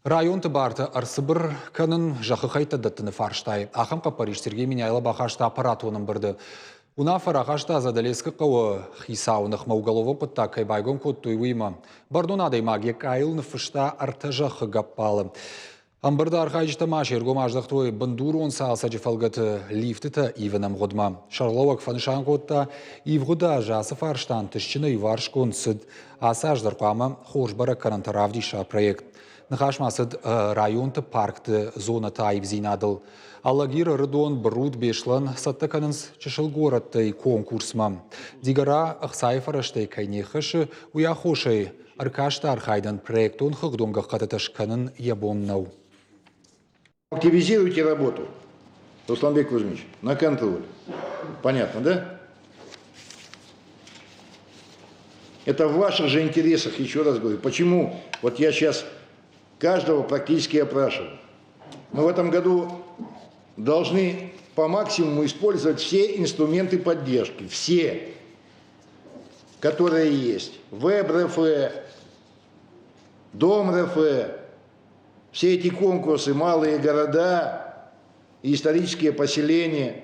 Район барты арсыбыр канын жақы қайты даттыны фарштай. Ақым қапариш Сергей Миняйлы бақашта аппарат оның бірді. Уна фарақашта задалескі қауы хисауынық мауголовы пытта кайбайгон көтті уйма. Бардунадай магия кайлын фышта артажақы гаппалы. Амбырда архайжыта машер гомаждақтуы бандурон салса жефалгаты лифтіті ивенам ғодма. Шарлауак фанышан көтті ивғыда жасы фарштан түшчіні иваршкон сүд асаждар қамы қоржбара карантаравдиша проект. Нахашмасыд районты паркты зона тайып зинадыл. Аллагир рыдон бруд бешлан саттаканынс чешыл гораттай конкурсма. Дигара ақсайфараштай кайнехышы уяхошай аркашта архайдан проектон хыгдонга қататашканын ябоннау. Активизируйте работу, Русланбек Кузьмич, на контроль. Понятно, да? Это в ваших же интересах, еще раз говорю. Почему? Вот я сейчас каждого практически опрашиваю. Мы в этом году должны по максимуму использовать все инструменты поддержки. Все, которые есть. ВЭБ-РФ, Дом-РФ. Все эти конкурсы, малые города и исторические поселения.